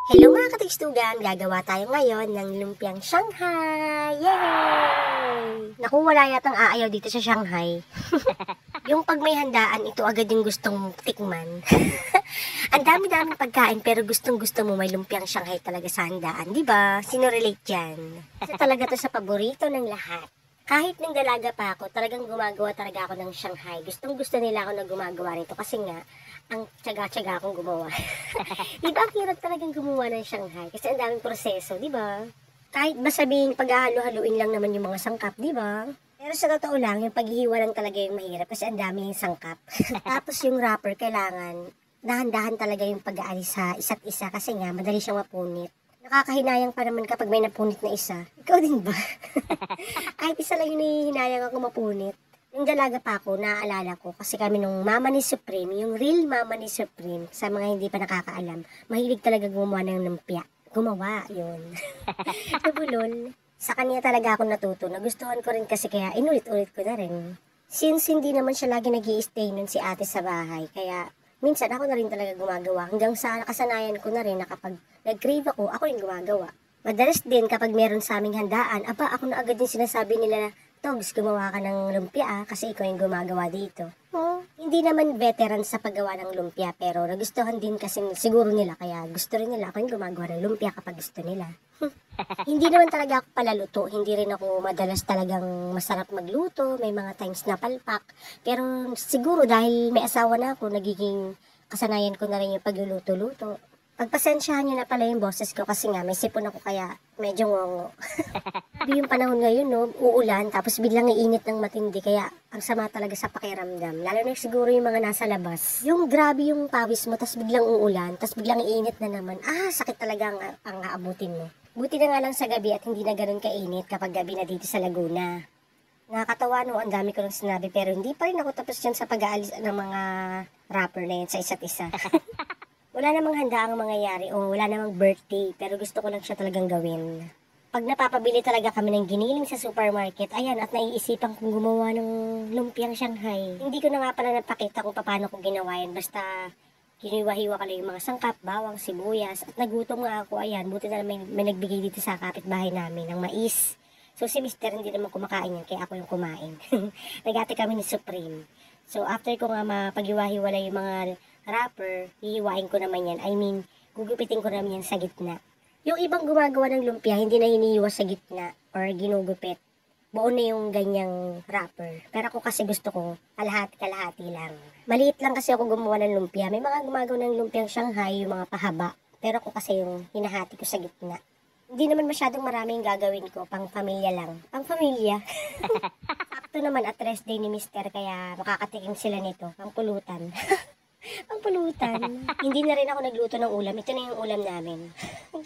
Hello mga katigstugan! Gagawa tayo ngayon ng lumpiang Shanghai! Yay! Naku, wala yatang aayaw dito sa Shanghai. Yung pag may handaan, ito agad yung gustong tikman. Ang dami-daming pagkain pero gustong-gusto mo may lumpiang Shanghai talaga sa handaan, di ba? Sino relate dyan? Kasi talaga to sa paborito ng lahat. Kahit nang dalaga pa ako, talagang gumagawa talaga ako ng Shanghai. Gustong-gusto nila ako na gumagawa nito kasi nga, ang tsaga-tsaga akong gumawa. Di ba ang hirap talagang gumawa ng Shanghai? Kasi ang daming proseso, di ba? Kahit ba sabihin paghahalo-haluin lang naman yung mga sangkap, di ba? Pero sa totoo lang, yung paghihiwa lang talaga yung mahirap kasi ang dami yung sangkap. Tapos yung wrapper, kailangan dahan-dahan talaga yung pag-aalis sa isa't isa kasi nga, madali siyang mapunit. Nakakahinayang pa naman kapag may napunit na isa. Ikaw din ba? Kahit isa lang yung hinihinayang ako mapunit. Yung dalaga pa ako, naaalala ko, kasi kami nung Mama ni Supreme, yung real Mama ni Supreme, sa mga hindi pa nakakaalam, mahilig talaga gumawa ng lumpia. Gumawa, yun. Nabulol. Sa kanya talaga ako natuto. Nagustuhan ko rin kasi kaya inulit-ulit ko na rin. Since hindi naman siya lagi nag-i-stay nun si ate sa bahay, kaya minsan ako na rin talaga gumagawa. Hanggang sa nakasanayan ko na rin na kapag nag-crave ako yung gumagawa. Madalas din kapag meron sa aming handaan, ako na agad yung sinasabi nila na, Togs, gumawa ka ng lumpia kasi ikaw yung gumagawa dito. Hindi naman veteran sa paggawa ng lumpia pero nagustuhan din kasi siguro nila kaya gusto rin nila ako yung gumagawa ng lumpia kapag gusto nila. Hindi naman talaga ako palaluto, hindi rin ako madalas talagang masarap magluto, may mga times na palpak. Pero siguro dahil may asawa na ako, nagiging kasanayan ko na rin yung pagluluto-luto. Pagpasensyahan niyo na pala yung boses ko kasi nga may sipon ako kaya medyo ngongo. Yung panahon ngayon, no, uulan, tapos biglang iinit ng matindi, kaya ang sama talaga sa pakiramdam. Lalo na siguro yung mga nasa labas. Yung grabe yung pawis mo, tapos biglang uulan, tapos biglang iinit na naman. Sakit talaga ang aabutin mo. Buti na nga lang sa gabi at hindi na ganun kainit kapag gabi na dito sa Laguna. Nakakatawa, no, ang dami ko lang sinabi, pero hindi pa rin ako tapos dyan sa pag-aalis ng mga rapper na yun sa isa't isa. Wala namang handa ang mangyayari o wala namang birthday, pero gusto ko lang siya talagang gawin. Pag napapabili talaga kami ng giniling sa supermarket, ayan, at naiisipan kong gumawa ng lumpiang Shanghai. Hindi ko na nga pala napakita kung paano ko ginawa yan, basta hiniwa-hiwa ko lang yung mga sangkap, bawang, sibuyas, at nagutom nga ako, ayan, buti na may nagbigay dito sa kapitbahay namin ng mais. So si Mister hindi naman kumakain yan, kaya ako yung kumain. Nagati kami ni Supreme. So after ko nga mapaghiwa-hiwala yung mga wrapper, hihiwain ko naman yan. Gugupitin ko naman yan sa gitna. Yung ibang gumagawa ng lumpia, hindi na hinihiwa sa gitna or ginugupit. Buo na yung ganyang wrapper. Pero ako kasi gusto ko, kalahati-kalahati lang. Maliit lang kasi ako gumawa ng lumpia. May mga gumagawa ng lumpiang Shanghai, yung mga pahaba. Pero ako kasi yung hinahati ko sa gitna. Hindi naman masyadong marami yung gagawin ko, pang pamilya lang. Pang pamilya? Sakto naman at rest day ni Mister, kaya makakatikim sila nito, pang pulutan. Ang pulutan. Hindi na rin ako nagluto ng ulam. Ito na yung ulam namin.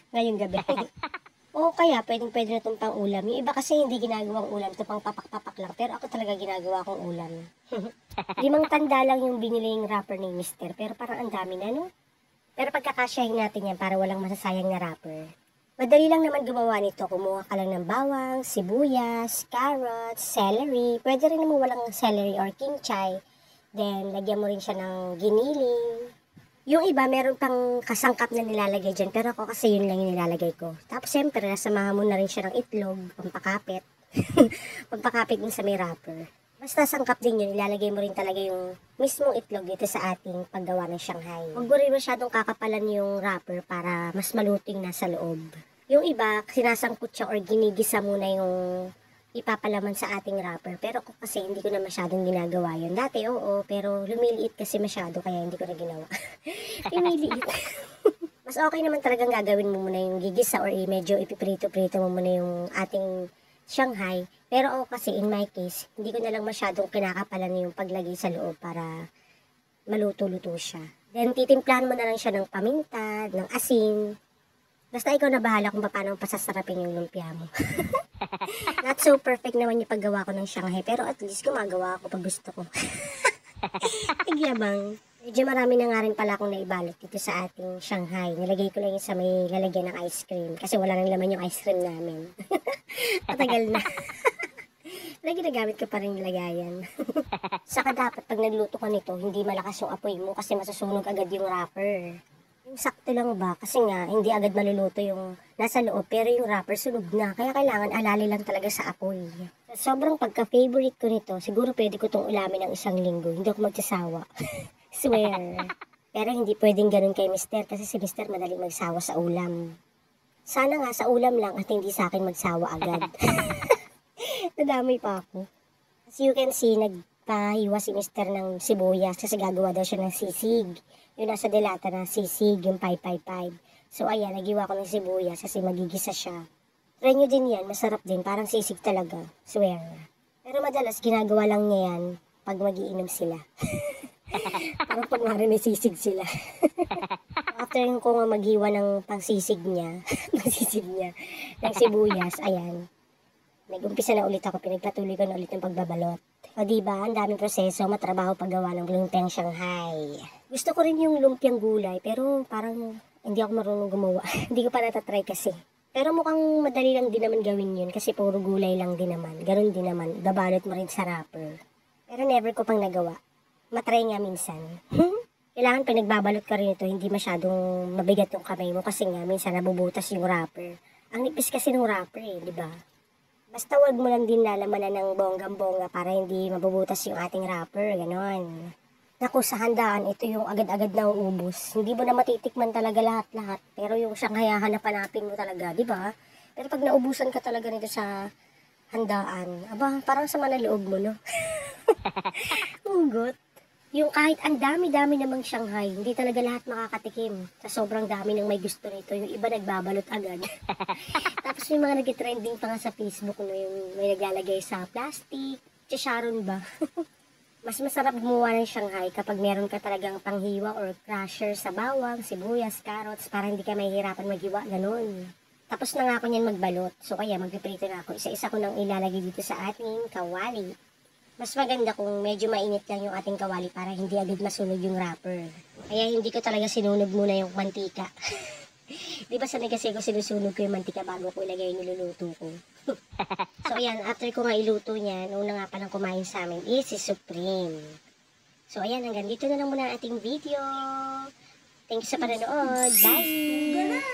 Ngayong gabi. O kaya, pwede na itong pang ulam. Yung iba kasi hindi ginagawang ulam. Ito pang papak-papak lang. Pero ako talaga ginagawa kong ulam. 5 tanda lang yung binili yung wrapper ni Mister. Pero parang ang dami na, no? Pero pagkakasyahin natin yan para walang masasayang na wrapper. Madali lang naman gumawa nito. Kumuha ka lang ng bawang, sibuyas, carrots, celery. Pwede rin naman walang celery or kinchay. Then, lagyan mo rin siya ng giniling. Yung iba, meron pang kasangkap na nilalagay dyan. Pero ako kasi yun lang yung nilalagay ko. Tapos, siyempre, nasamahan mo na rin siya ng itlog, pampakapit. Pampakapit din sa may wrapper. Basta sangkap din yun, ilalagay mo rin talaga yung mismong itlog dito sa ating paggawa ng Shanghai. Huwag mo rin masyadong kakapalan yung wrapper para mas maluting nasa loob. Yung iba, sinasangkot siya or ginigisa muna yung ipapalaman sa ating wrapper. Pero ako kasi hindi ko na masyadong ginagawa yun. Dati oo, pero lumiliit kasi masyado kaya hindi ko na ginawa. Lumiliit. Mas okay naman talagang gagawin mo muna yung gigisa or medyo ipiprito-prito mo muna yung ating Shanghai. Pero ako kasi in my case, hindi ko na lang masyadong kinakapalan yung paglagay sa loob para maluto-luto siya. Then titimplahan mo na lang siya ng paminta, ng asin. Basta ikaw na bahala kung paano pasasarapin yung lumpia mo. Not so perfect naman yung paggawa ko ng Shanghai, pero at least gumagawa ako pag gusto ko. Tigyabang. Medyo marami na nga rin pala akong naibalot dito sa ating Shanghai. Nilagay ko lang yung sa may lalagyan ng ice cream. Kasi wala nang laman yung ice cream namin. Matagal na. Pero ginagamit ko pa rin nilagayan. Saka dapat pag nagluto ka nito, hindi malakas yung apoy mo kasi masusunog agad yung wrapper. Yung sakto lang ba? Kasi nga, hindi agad maluluto yung nasa loob, pero yung wrapper sunog na. Kaya kailangan alali lang talaga sa apoy. Sobrang pagka-favorite ko nito, siguro pwede ko itong ulamin ng 1 linggo. Hindi ako magsasawa. Swear. Pero hindi pwedeng ganun kay Mister kasi si Mister madaling magsawa sa ulam. Sana nga sa ulam lang at hindi sa akin magsawa agad. Nadamay pa ako. As you can see, nagpahiwa si Mister ng sibuyas kasi gagawa daw siya ng sisig. Yung nasa delata na sisig, yung 555. So ayan, nagiwa ko ng sibuyas kasi magigisa siya. Try nyo din yan, masarap din, parang sisig talaga, swear. Pero madalas ginagawa lang niya yan pag magiinom sila. Parang kunwari may sisig sila. After ko nga maghiwa ng pangsisig niya, ng sibuyas, ayan. Nag-umpisa na ulit ako, pinagpatuloy ko na ulit ng pagbabalot. O diba, ang daming proseso, matrabaho paggawa ng lumpiang Shanghai. Gusto ko rin yung lumpiang gulay, pero parang hindi ako marunong gumawa. Hindi ko pa natatry kasi. Pero mukhang madali lang din naman gawin yun kasi puro gulay lang din naman. Ganun din naman, babalot mo rin sa wrapper. Pero never ko pang nagawa. Matry nga minsan. Kailangan pinagbabalot ka rin ito, hindi masyadong mabigat yung kamay mo kasi nga minsan nabubutas yung wrapper. Ang nipis kasi ng wrapper di ba? Basta wag mo lang din lalamanan ng bonggang-bongga para hindi mabubutas yung ating wrapper, ganon. Naku, sa handaan, ito yung agad-agad na uubos. Hindi mo na matitikman talaga lahat-lahat, pero yung Shanghai hahanap-hanapin mo talaga, di ba? Pero pag naubusan ka talaga nito sa handaan, aba, parang sama na loob mo, no? Ugot. Yung kahit ang dami-dami namang Shanghai, hindi talaga lahat makakatikim. Sa sobrang dami ng may gusto nito, yung iba nagbabalot agad. Tapos may mga nag-trending pa nga sa Facebook, no, yung may naglalagay sa plastic, chicharon ba? Mas masarap gumawa ng Shanghai kapag meron ka talagang panghiwa or crusher sa bawang, sibuyas, carrots, para hindi ka mahihirapan maghiwa, ganun. Tapos na nga ako niyan magbalot, so kaya magpiprito na ako. Isa-isa ko nang ilalagay dito sa ating kawali. Mas maganda kung medyo mainit lang yung ating kawali para hindi agad masunog yung wrapper. Kaya hindi ko talaga sinunog muna yung mantika. Di ba sanay kasi ako sinusunog ko yung mantika bago ko ilagay yung niluluto ko. So ayan, after ko nga iluto niya, una nga palang kumain sa amin is si Supreme. So ayan, hanggang dito na lang muna ang ating video. Thank you sa panonood. Bye!